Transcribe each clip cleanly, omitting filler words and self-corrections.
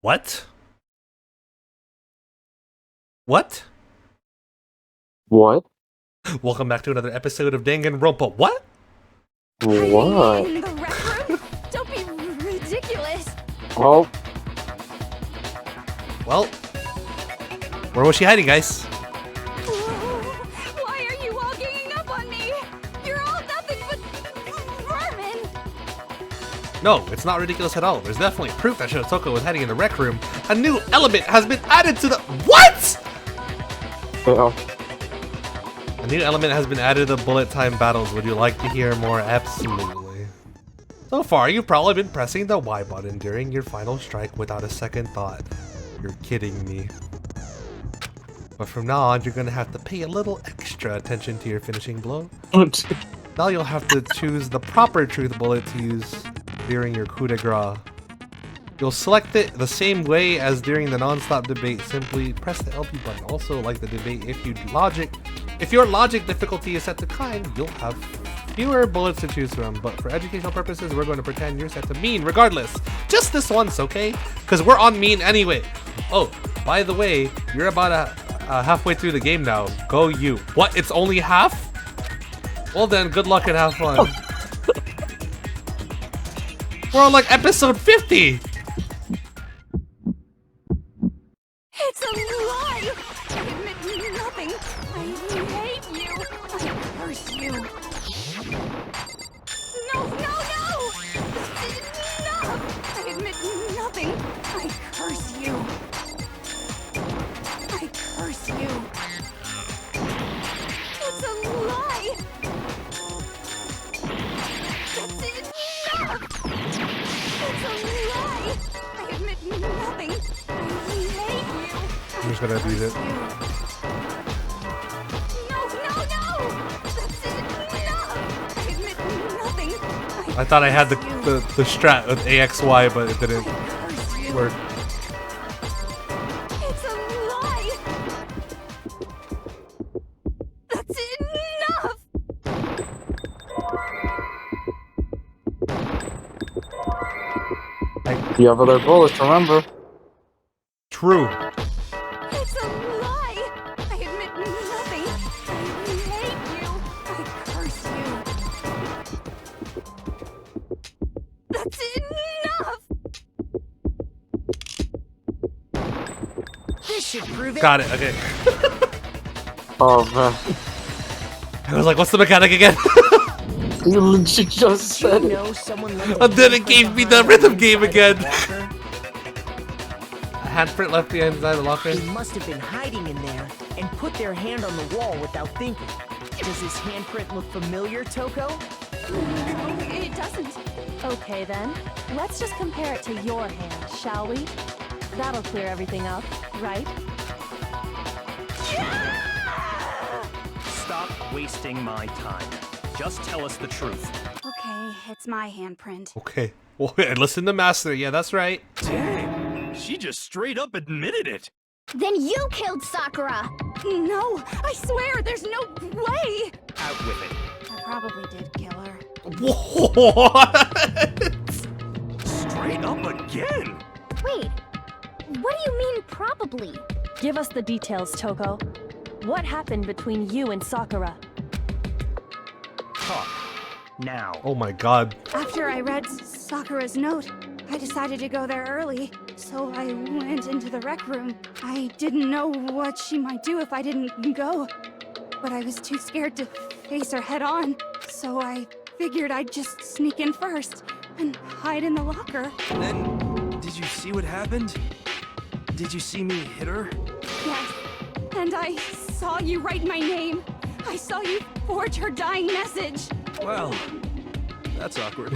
What? What? What? Welcome back to another episode of Danganronpa. What? What? In the rec room? Don't be ridiculous. Oh, Well, where was she hiding, guys? Why are you all ganging up on me? You're all nothing but vermin. No, it's not ridiculous at all. There's definitely proof that Shotoko was hiding in the rec room. A new element has been added to the— What?! yeah. A new element has been added to bullet time battles. Would you like to hear more? Absolutely. So far, you've probably been pressing the Y button during your final strike without a second thought. You're kidding me. But from now on, you're gonna have to pay a little extra attention to your finishing blow. Now you'll have to choose the proper truth bullet to use during your coup de grace. You'll select it the same way as during the non-stop debate. Simply press the LB button. Also, like the debate, if your logic difficulty is set to kind, you'll have fewer bullets to choose from. But for educational purposes, we're going to pretend you're set to mean regardless. Just this once, okay? Because we're on mean anyway. Oh, by the way, you're about halfway through the game now. Go you. What? It's only half? Well then, good luck and have fun. We're on like episode 50. It's a lie. I admit nothing. I hate you. I curse you. No, no, no! Enough! I admit nothing. I curse you. I curse you. It's a lie. That's enough. It's a lie. I admit nothing. I hate you. I'm just gonna beat it. No, no, no! That's enough. I admit nothing. I thought I had the strat with AXY, but it didn't work. It's a lie. That's enough. You have other bullets, remember? True. It's a lie. I admit nothing. I hate you. I curse you. That's enough. This should prove it. Got it. Okay. Oh man. I was like, what's the mechanic again? You legit just said You it. know someone left And then it gave me the rhythm game again. Walker? A handprint left behind inside the locker. They must have been hiding in there and put their hand on the wall without thinking. Does his handprint look familiar, Toko? No, it doesn't. Okay then, let's just compare it to your hand, shall we? That'll clear everything up, right? Stop wasting my time. Just tell us the truth. Okay, it's my handprint. Okay. Well, and listen to Master. Yeah, that's right. Dang, she just straight up admitted it. Then you killed Sakura! No, I swear, there's no way. Out with it. I probably did kill her. What? Straight up again. Wait, what do you mean probably? Give us the details, Toko. What happened between you and Sakura? Talk. Now. Oh my god. After I read Sakura's note, I decided to go there early, so I went into the rec room. I didn't know what she might do if I didn't go, but I was too scared to face her head on, so I figured I'd just sneak in first and hide in the locker. And then, did you see what happened? Did you see me hit her? Yes, and I saw you write my name. I saw you forge her dying message. Well, that's awkward.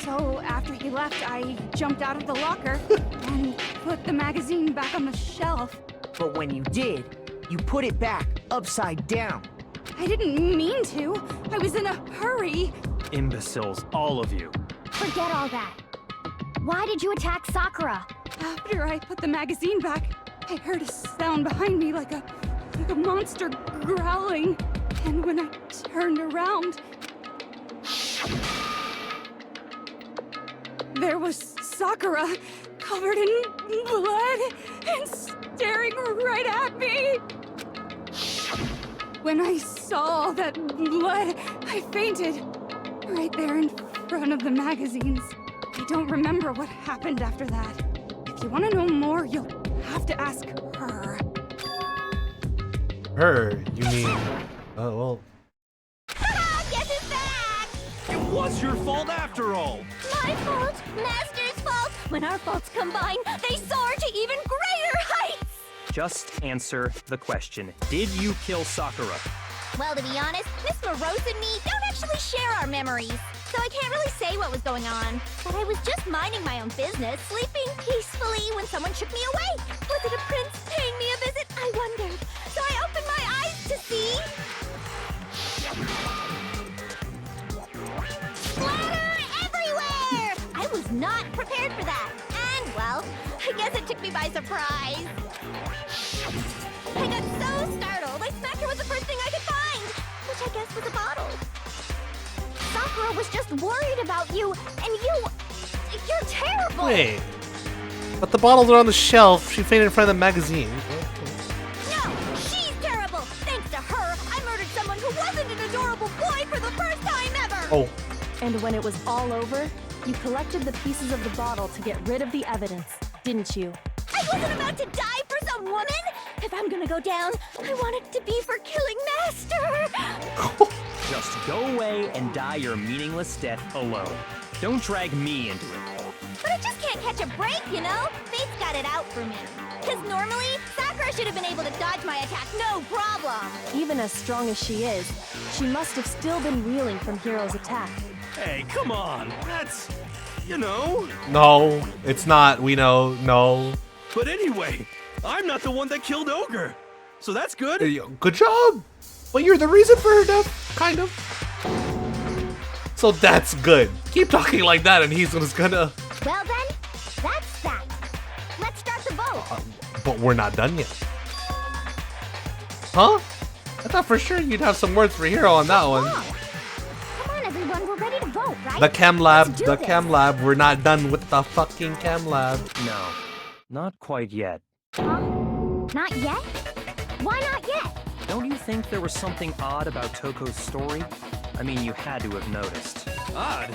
So after he left, I jumped out of the locker and put the magazine back on the shelf. But when you did, you put it back upside down. I didn't mean to. I was in a hurry. Imbeciles, all of you. Forget all that. Why did you attack Sakura? After I put the magazine back, I heard a sound behind me like a monster growling. And when I turned around, there was Sakura, covered in blood and staring right at me. When I saw that blood, I fainted right there in front of the magazines. I don't remember what happened after that. If you want to know more, you'll have to ask her. Her? You mean? Oh well. Guess who's back? It was your fault after all. My fault, Master's fault. When our faults combine, they soar to even greater heights. Just answer the question. Did you kill Sakura? Well, to be honest, Miss Morose and me don't actually share our memories, so I can't really say what was going on. But I was just minding my own business, sleeping peacefully when someone shook me awake. Was it a prince paying me a visit? I wondered. So I opened my eyes to see... splatter everywhere! I was not prepared for that. And, well, I guess it took me by surprise. I got so startled, I smacked her with the first thing I could find, which I guess was a bottle. Sakura was just worried about you, and you're terrible! Wait. But the bottles are on the shelf. She fainted in front of the magazine. No, she's terrible! Thanks to her, I murdered someone who wasn't an adorable boy for the first time ever! Oh. And when it was all over, you collected the pieces of the bottle to get rid of the evidence, didn't you? I wasn't about to die for some woman! If I'm gonna go down, I want it to be for killing Master! Just go away and die your meaningless death alone. Don't drag me into it. But I just can't catch a break, you know? Fate's got it out for me. Because normally, Sakura should have been able to dodge my attack, no problem! Even as strong as she is, she must have still been reeling from Hiro's attack. Hey, come on. That's... you know. No, it's not. We know. No. But anyway, I'm not the one that killed Ogre. So that's good. Good job. Well, you're the reason for her death, kind of. So that's good. Keep talking like that, and he's just gonna. Well then, that's that. Let's start the vote. But we're not done yet. Huh? I thought for sure you'd have some words for Hiro on that one. Come on, everyone, we're ready to vote, right? The chem lab, Let's do the this. chem lab. We're not done with the fucking chem lab. No, not quite yet. Huh? Not yet? Why not yet? Don't you think there was something odd about Toko's story? I mean, you had to have noticed. Odd.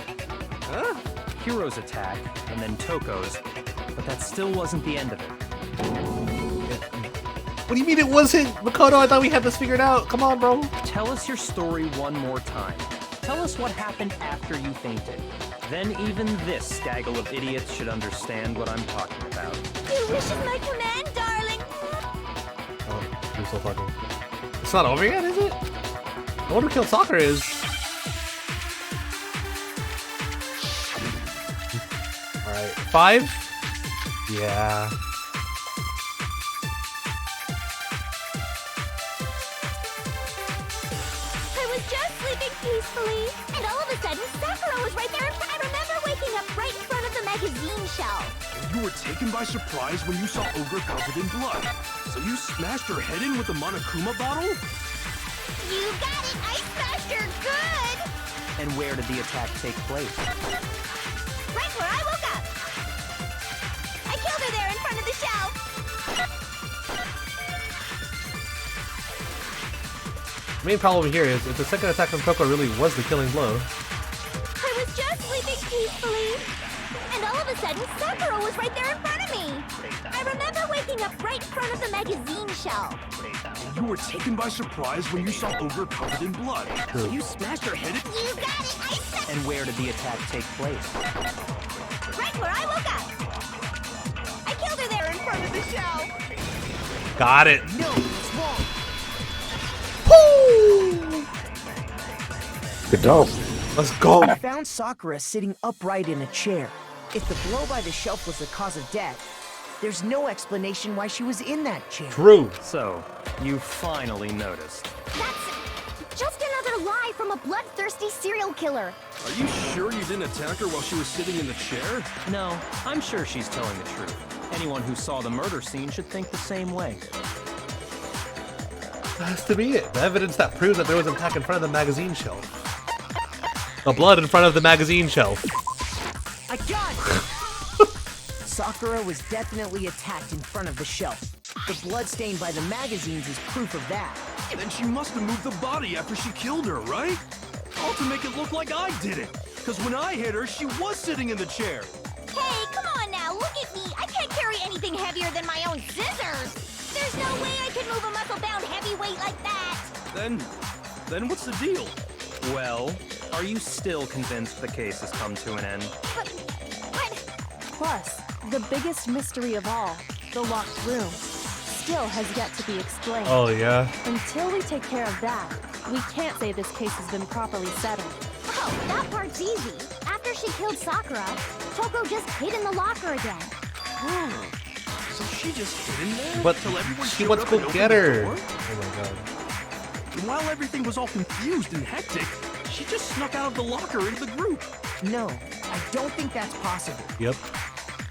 Huh? Hiro's attack, and then Toko's, but that still wasn't the end of it. What do you mean it wasn't? Makoto, I thought we had this figured out. Come on, bro. Tell us your story one more time. Tell us what happened after you fainted. Then even this gaggle of idiots should understand what I'm talking about. Your wish is my command, darling. Oh, you're so fucking. It's not over yet, is it? I wonder who killed Sakura is. Alright, 5? Yeah. I was just sleeping peacefully, and all of a sudden, Sakura was right there. I remember waking up right in front of the magazine shelf. You were taken by surprise when you saw Ogre covered in blood. So you smashed her head in with the Monokuma bottle? You got it! I smashed her good! And where did the attack take place? Right where I woke up! I killed her there in front of the shelf! The main problem here is if the second attack from Toko really was the killing blow. I was just sleeping peacefully, and all of a sudden, Sakura was right there in front of me! I remember waking up right in front of the magazine shelf. You were taken by surprise when you saw Ogre covered in blood. So you smashed her head in... You got it! I said And where did the attack take place? right where I woke up! I killed her there in front of the shelf! Got it. No, it's wrong. Good job. Let's go. I found Sakura sitting upright in a chair. If the blow by the shelf was the cause of death, there's no explanation why she was in that chair. True. So, you finally noticed. That's just another lie from a bloodthirsty serial killer. Are you sure you didn't attack her while she was sitting in the chair? No, I'm sure she's telling the truth. Anyone who saw the murder scene should think the same way. That has to be it. The evidence that proves that there was an attack in front of the magazine shelf. The blood in front of the magazine shelf. I got it! Sakura was definitely attacked in front of the shelf. The blood stained by the magazines is proof of that. Then she must have moved the body after she killed her, right? All to make it look like I did it. Because when I hit her, she was sitting in the chair. Hey, come on now, look at me. I can't carry anything heavier than my own scissors. There's no way I could move a muscle-bound heavyweight like that. Then what's the deal? Well, are you still convinced the case has come to an end? But Plus, the biggest mystery of all, the locked room, still has yet to be explained. Oh yeah. Until we take care of that, we can't say this case has been properly settled. oh, that part's easy. After she killed Sakura, Toko just hid in the locker again. Oh, so she just hid in there But till everyone she showed wants up to and go opened get the her. door? Oh my god. And while everything was all confused and hectic, she just snuck out of the locker into the group. No, I don't think that's possible. Yep.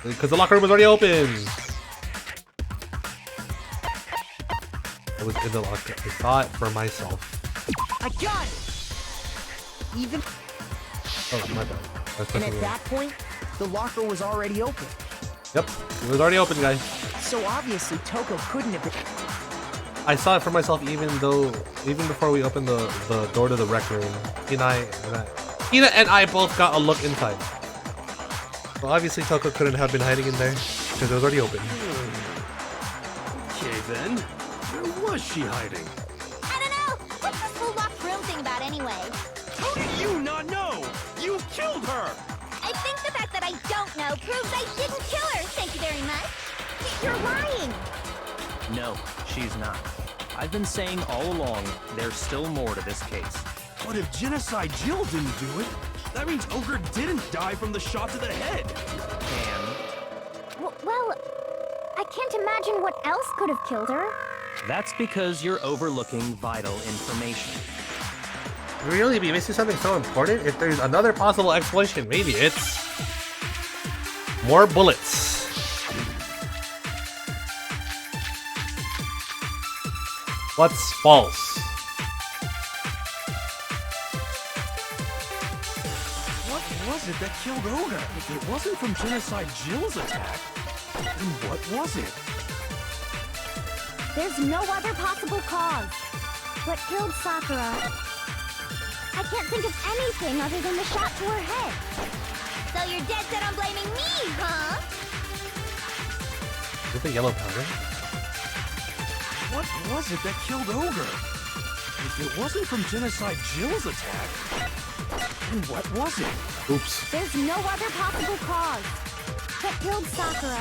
Because the locker room was already open. I was in the locker. I saw it for myself. I got it! Even Oh, my bad. That's and definitely at that point, the locker was already open. Yep. It was already open, guys. So obviously Toko couldn't have been. I saw it for myself even before we opened the door to the rec room. Ina and I both got a look inside. Well, obviously Toko couldn't have been hiding in there because it was already open. Okay then, where was she hiding? I don't know. What's this whole locked room thing about anyway? How do you not know? You killed her! I think the fact that I don't know proves I didn't kill her. Thank you very much. You're lying. No, she's not. I've been saying all along, there's still more to this case. But if Genocide Jill didn't do it, that means Ogre didn't die from the shot to the head. And Well, I can't imagine what else could have killed her. that's because you're overlooking vital information. Really be missing something so important? If there's another possible explanation, maybe it's more bullets. What's false? What was it that killed Ogre? If it wasn't from Genocide Jill's attack, then what was it? There's no other possible cause. What killed Sakura? I can't think of anything other than the shot to her head. So you're dead set on blaming me, huh? Is it the yellow powder? What was it that killed Ogre? If it wasn't from Genocide Jill's attack, then what was it? Oops. There's no other possible cause. What killed Sakura?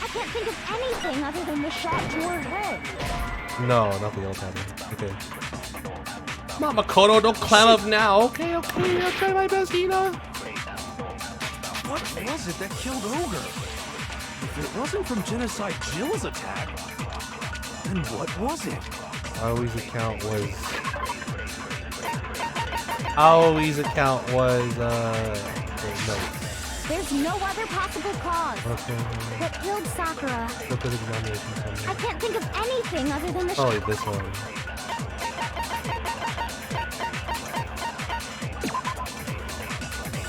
I can't think of anything other than the shot to her head. No, not the yellow powder. Okay. Not Makoto, don't climb up now. Okay, I'll try my best, Hina. What was it that killed Ogre? If it wasn't from Genocide Jill's attack, then what was it? Aoi's account was no. There's no other possible cause. Okay. What killed Sakura? Look at the examination I summary. can't think of anything other than the Probably this one.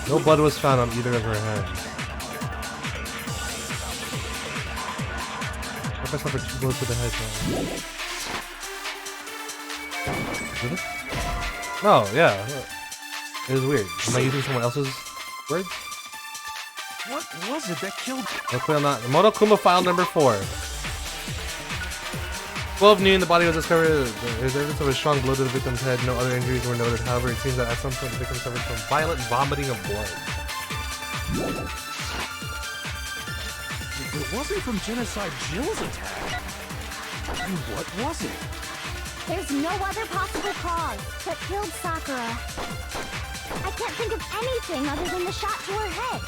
No blood was found on either of her hands. I pressed up for 2 blows to the head. Did it? Oh, yeah. It was weird. Am I using someone else's words? What was it that killed... Hopefully I'm not. Monokuma file number 4. 12 noon, the body was discovered. There's evidence of a strong blow to the victim's head. No other injuries were noted. However, it seems that at some point the victim suffered from violent vomiting of blood. If it wasn't from Genocide Jill's attack, then what was it? There's no other possible cause. What killed Sakura? I can't think of anything other than the shot to her head.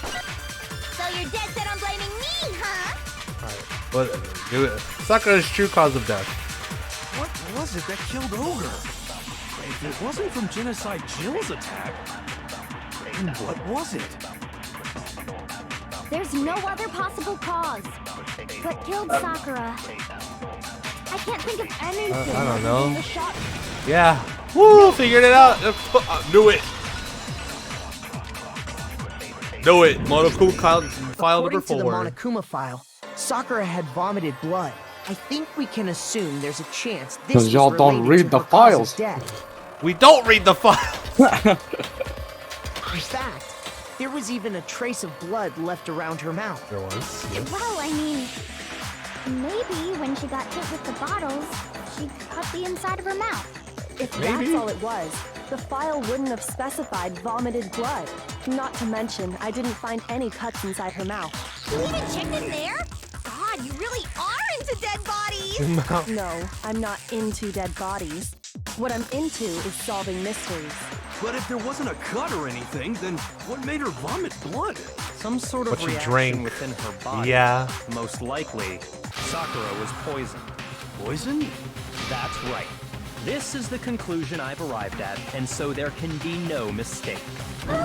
So you're dead set on blaming me, huh? Alright, but Sakura's true cause of death. What was it that killed Ogre? If it wasn't from Genocide Jill's attack, then what was it? There's no other possible cause. What killed Sakura? I can't think of anything. I don't know. In the shop. Yeah. Woo! Figured it out. Knew it. Knew it. Monokuma file number According to the 4. Monokuma file, Sakura had vomited blood. I think we can assume there's a chance this 'Cause was y'all don't related read to the her cause of files. death. We don't read the file. In fact, there was even a trace of blood left around her mouth. There was. Yes. Well, I mean, maybe when she got hit with the bottles, she cut the inside of her mouth. If Maybe. that's all it was, the file wouldn't have specified vomited blood. Not to mention, I didn't find any cuts inside her mouth. You even checked in there? God, you really are into dead bodies! No, I'm not into dead bodies. What I'm into is solving mysteries. But if there wasn't a cut or anything, then what made her vomit blood? Some sort of What she reaction drank. within her body. Yeah. Most likely, Sakura was poisoned. Poison? That's right. This is the conclusion I've arrived at, and so there can be no mistake. You're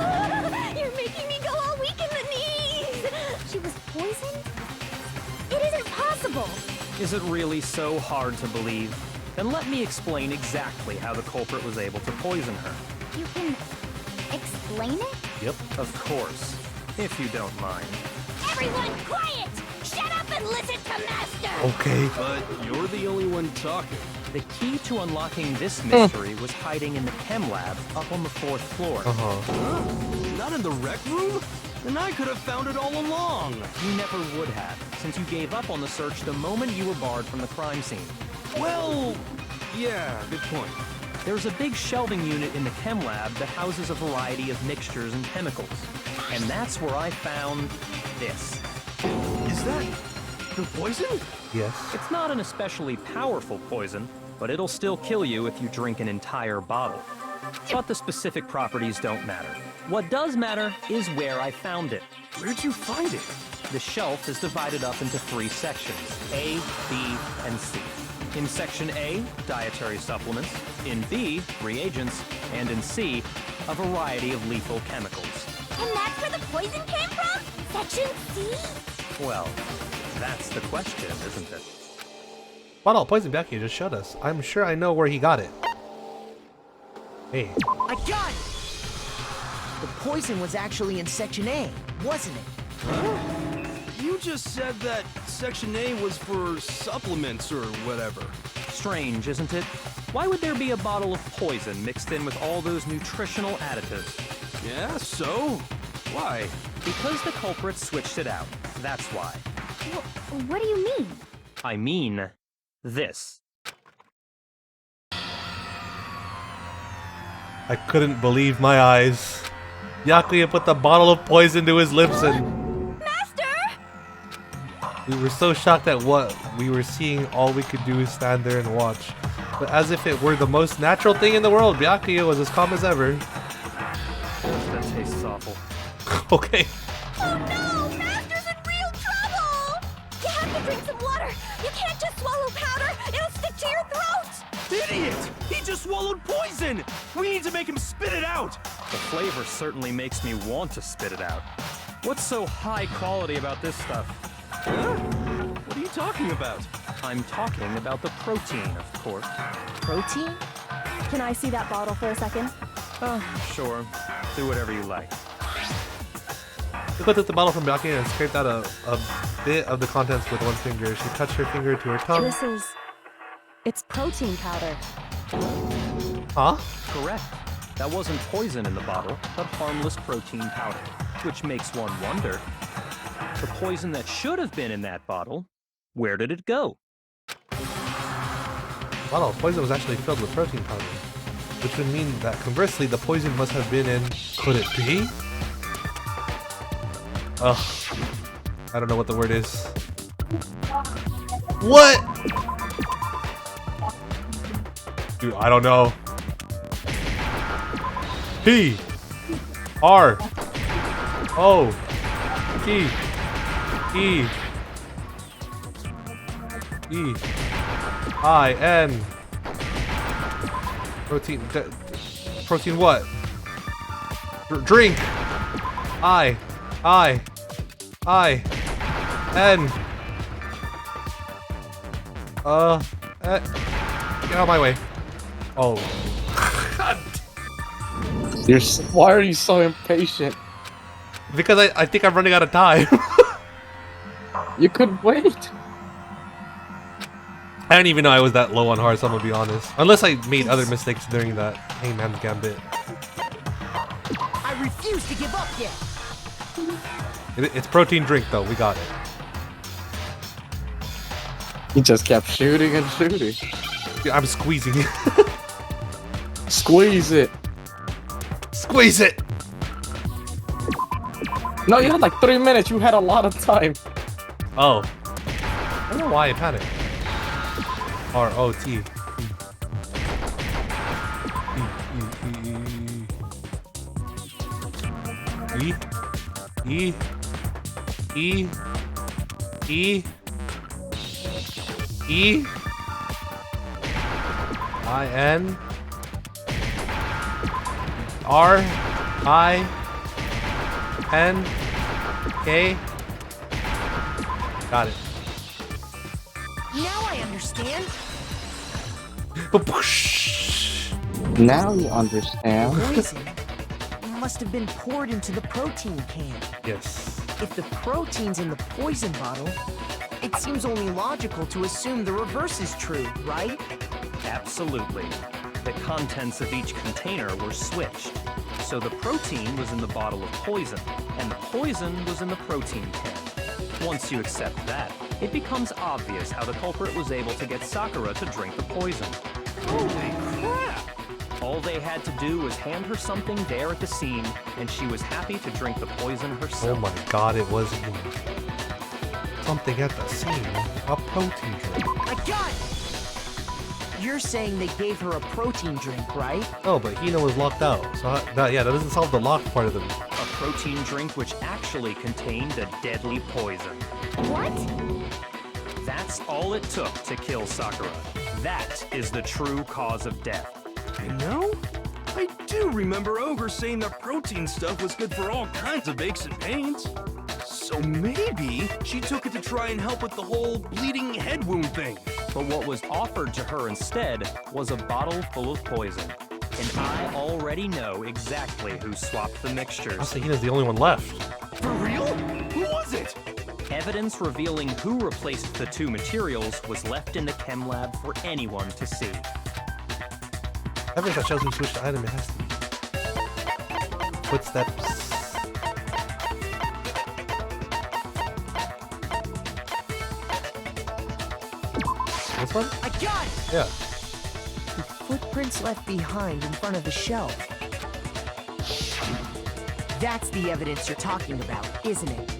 making me go all weak in the knees! She was poisoned? It isn't possible! Is it really so hard to believe? Then let me explain exactly how the culprit was able to poison her. You can explain it? Yep. Of course, if you don't mind. Everyone quiet! Shut up and listen to Master! Okay. But you're the only one talking. The key to unlocking this mystery was hiding in the chem lab up on the 4th floor. Uh-huh. Not in the rec room? Then I could have found it all along. You never would have, since you gave up on the search the moment you were barred from the crime scene. Well, yeah, good point. There's a big shelving unit in the chem lab that houses a variety of mixtures and chemicals. And that's where I found this. Is that the poison? Yes. It's not an especially powerful poison, but it'll still kill you if you drink an entire bottle. But the specific properties don't matter. What does matter is where I found it. Where'd you find it? The shelf is divided up into 3 sections, A, B, and C. In section A, dietary supplements. In B, reagents. And in C, a variety of lethal chemicals. And that's where the poison came from? Section C? Well, that's the question, isn't it? Bottle of poison Byakuya just showed us. I'm sure I know where he got it. Hey. I got it! The poison was actually in Section A, wasn't it? You just said that Section A was for supplements or whatever. Strange, isn't it? Why would there be a bottle of poison mixed in with all those nutritional additives? Yeah, so? Why? Because the culprit switched it out. That's why. What do you mean? I mean, this. I couldn't believe my eyes. Byakuya put the bottle of poison to his lips and Master! we were so shocked at what we were seeing. All we could do is stand there and watch. But as if it were the most natural thing in the world, Byakuya was as calm as ever. That tastes awful. Okay. Oh no! Master's in real trouble! You have to drink some water! You can't just swallow powder! It'll stick to your throat! Idiot! He just swallowed poison! We need to make him spit it out! The flavor certainly makes me want to spit it out. What's so high quality about this stuff? Huh? What are you talking about? I'm talking about the protein, of course. Protein? Can I see that bottle for a second? Sure. Do whatever you like. Yuko took the bottle from Byakuya and scraped out a bit of the contents with one finger. She touched her finger to her tongue. It's protein powder. Huh? Correct. That wasn't poison in the bottle, but harmless protein powder. Which makes one wonder, the poison that should have been in that bottle, where did it go? The bottle of poison was actually filled with protein powder, which would mean that conversely, the poison must have been in. Could it be? Ugh. I don't know what the word is. What? Dude, I don't know. P R O T E E I N. Protein. Protein what? Drink. I N Get out of my way. Oh. God. Why are you so impatient? Because I think I'm running out of time. You could wait. I didn't even know I was that low on hearts, I'm gonna be honest. Unless I made other mistakes during that Hangman's Gambit. I refuse to give up yet. It's protein drink though, we got it. He just kept shooting and shooting. I'm squeezing it. Squeeze it. Squeeze it! No, you had like 3 minutes. You had a lot of time. Oh. I don't know why I panicked. R-O-T. E. E. E. E. E. I-N. R-I-N-K. Got it. Now I understand. Now you understand. Poison must have been poured into the protein can. Yes. If the protein's in the poison bottle, it seems only logical to assume the reverse is true, right? Absolutely. The contents of each container were switched. So the protein was in the bottle of poison, and the poison was in the protein can. Once you accept that, it becomes obvious how the culprit was able to get Sakura to drink the poison. Holy crap! All they had to do was hand her something there at the scene, and she was happy to drink the poison Oh herself. my god, it was something at the scene. A protein drink. I got it! You're saying they gave her a protein drink, right? Oh, but Hina was locked out. So that doesn't solve the locked part of the... A protein drink which actually contained a deadly poison. What? That's all it took to kill Sakura. That is the true cause of death. You know, I do remember Ogre saying that protein stuff was good for all kinds of aches and pains. So maybe she took it to try and help with the whole bleeding head wound thing. But what was offered to her instead was a bottle full of poison. And I already know exactly who swapped the mixtures. I'll say Hina's the only one left. For real? Who was it? Evidence revealing who replaced the two materials was left in the chem lab for anyone to see. Evidence that shows who switched the item, it has to be. Footsteps. This one? I got it! Yeah. The footprints left behind in front of the shelf. That's the evidence you're talking about, isn't it?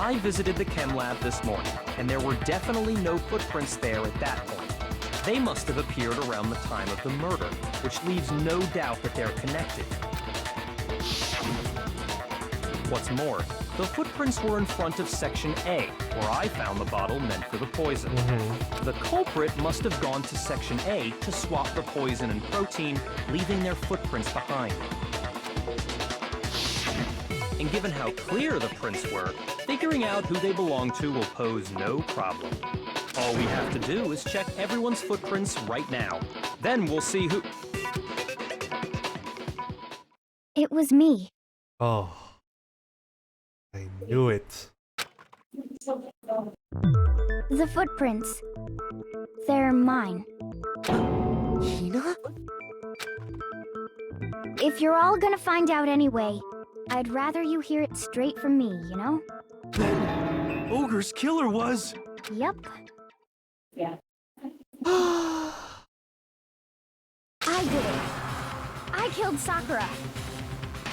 I visited the chem lab this morning, and there were definitely no footprints there at that point. They must have appeared around the time of the murder, which leaves no doubt that they're connected. What's more, the footprints were in front of Section A, where I found the bottle meant for the poison. The culprit must have gone to Section A to swap the poison and protein, leaving their footprints behind. And given how clear the prints were, figuring out who they belong to will pose no problem. All we have to do is check everyone's footprints right now. Then we'll see who... It was me. Oh. I knew it. The footprints. They're mine. Hina? If you're all gonna find out anyway, I'd rather you hear it straight from me, you know? Then Ogre's killer was... Yep. I did it. I killed Sakura.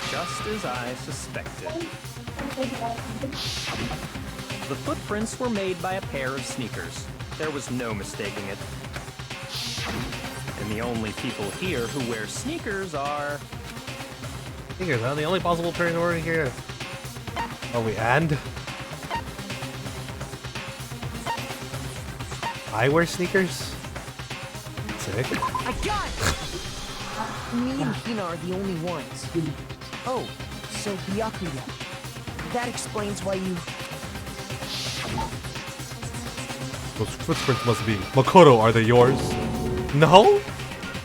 Just as I suspected. The footprints were made by a pair of sneakers. There was no mistaking it. And the only people here who wear sneakers are... Sneakers, huh? The only possible turn order here. Oh, wait, and? I wear sneakers? Sick. I got it! Me and Hina are the only ones. Oh, so Byakuya. That explains why you... Those footprints must be. Makoto, are they yours? No?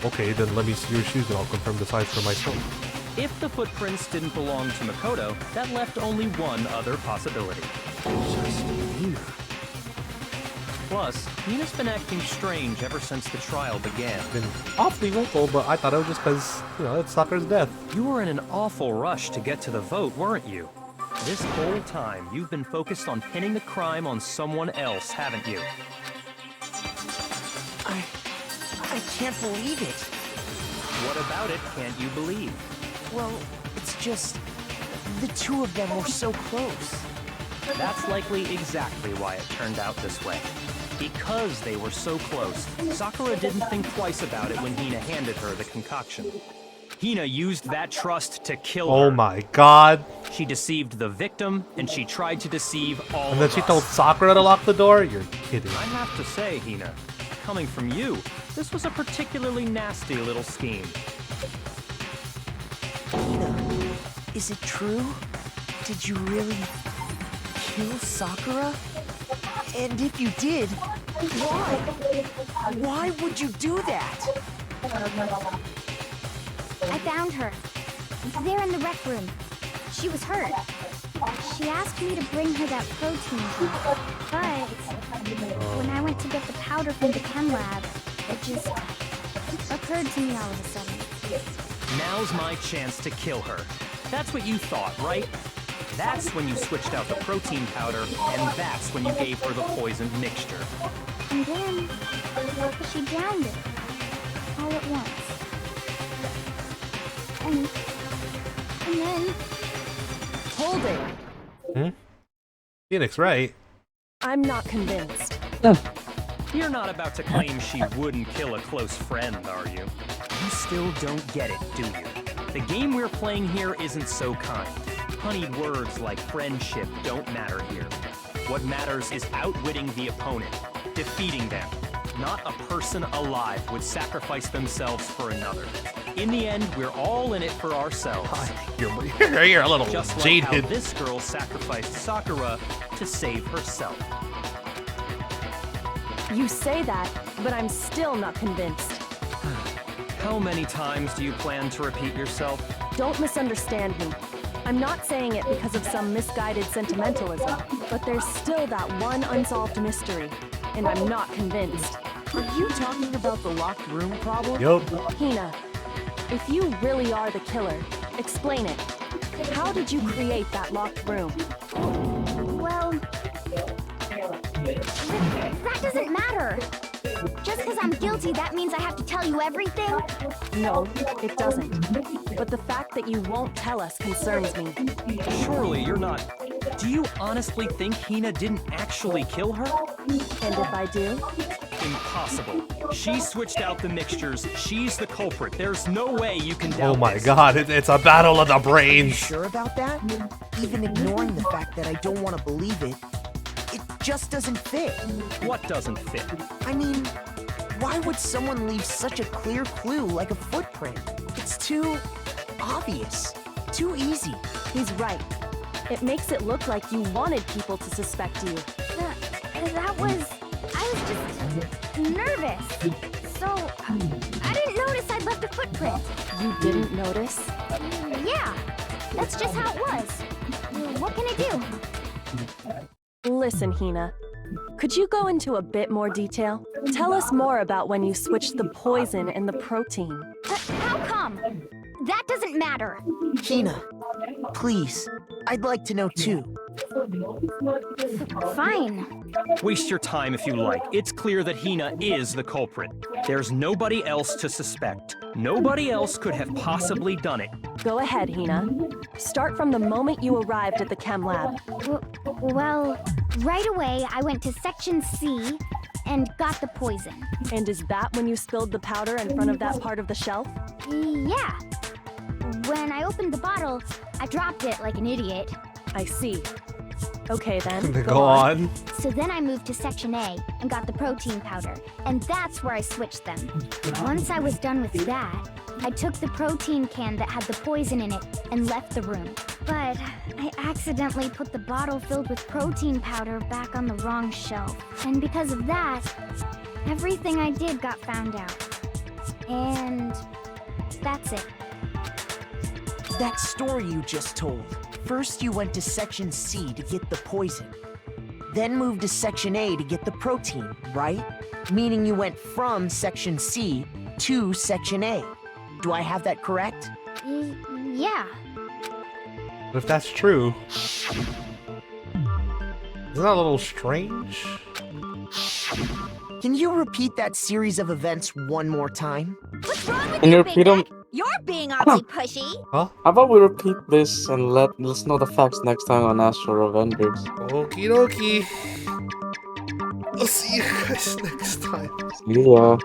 Okay, then let me see your shoes and I'll confirm the size for myself. If the footprints didn't belong to Makoto, that left only one other possibility. Plus, Hina's been acting strange ever since the trial began. Been awfully vocal, but I thought it was just because, you know, it's Sakura's death. You were in an awful rush to get to the vote, weren't you? This whole time, you've been focused on pinning the crime on someone else, haven't you? I can't believe it. What about it can't you believe? Well, it's just the two of them were so close. That's likely exactly why it turned out this way. Because they were so close, Sakura didn't think twice about it when Hina handed her the concoction. Hina used that trust to kill her. Oh my god. She deceived the victim, and she tried to deceive all And then of she us. told Sakura to lock the door? You're kidding. I have to say, Hina, coming from you, this was a particularly nasty little scheme. Hina, is it true? Did you really kill Sakura? And if you did, why? Why would you do that? I found her. There in the rec room. She was hurt. She asked me to bring her that protein powder. But when I went to get the powder from the chem lab, it just occurred to me all of a sudden. Now's my chance to kill her. That's what you thought, right? That's when you switched out the protein powder, and that's when you gave her the poisoned mixture. And then she drowned it all at once. And then Hold it. Phoenix, right? I'm not convinced. You're not about to claim she wouldn't kill a close friend, are you? You still don't get it, do you? The game we're playing here isn't so kind. Honeyed words like friendship don't matter here. What matters is outwitting the opponent, defeating them. Not a person alive would sacrifice themselves for another. In the end, we're all in it for ourselves. You're a little Just like jaded. how this girl sacrificed Sakura to save herself. You say that, but I'm still not convinced. How many times do you plan to repeat yourself? Don't misunderstand me. I'm not saying it because of some misguided sentimentalism, but there's still that one unsolved mystery, and I'm not convinced. Are you talking about the locked room problem? Yup. Hina, if you really are the killer, explain it. How did you create that locked room? well, that doesn't matter. Just because I'm guilty, that means I have to tell you everything? No, it doesn't. But the fact that you won't tell us concerns me. Surely you're not. Do you honestly think Hina didn't actually kill her? And if I do? Impossible. She switched out the mixtures. She's the culprit. There's no way you can doubt Oh my this. god, it's a battle of the You brains. sure about that? Even ignoring the fact that I don't want to believe it, it just doesn't fit. What doesn't fit? I mean, why would someone leave such a clear clue like a footprint? It's too obvious, too easy. He's right. It makes it look like you wanted people to suspect you. I was just nervous. So, I didn't notice I'd left a footprint. You didn't notice? Yeah, that's just how it was. What can I do? Listen, Hina. Could you go into a bit more detail? Tell us more about when you switched the poison and the protein. How come? That doesn't matter. Hina, please, I'd like to know too. Fine. Waste your time if you like. It's clear that Hina is the culprit. There's nobody else to suspect. Nobody else could have possibly done it. Go ahead, Hina. Start from the moment you arrived at the chem lab. Well, right away I went to section C and got the poison. And is that when you spilled the powder in front of that part of the shelf? Yeah. When I opened the bottle, I dropped it like an idiot. I see. Okay then, Go on. So then I moved to section A and got the protein powder, and that's where I switched them. Once I was done with that, I took the protein can that had the poison in it and left the room. But I accidentally put the bottle filled with protein powder back on the wrong shelf. And because of that, everything I did got found out. And that's it. That story you just told. First you went to Section C to get the poison. Then moved to Section A to get the protein, right? Meaning you went from Section C to Section A. Do I have that correct? Yeah. But if that's true, isn't that a little strange? Can you repeat that series of events one more time? What's wrong with Can you you, repeat Big them? Mac? You're being awfully pushy. Huh? How about we repeat this and let's know the facts next time on Astral Revengers. Okie dokie. I'll see you guys next time. See ya.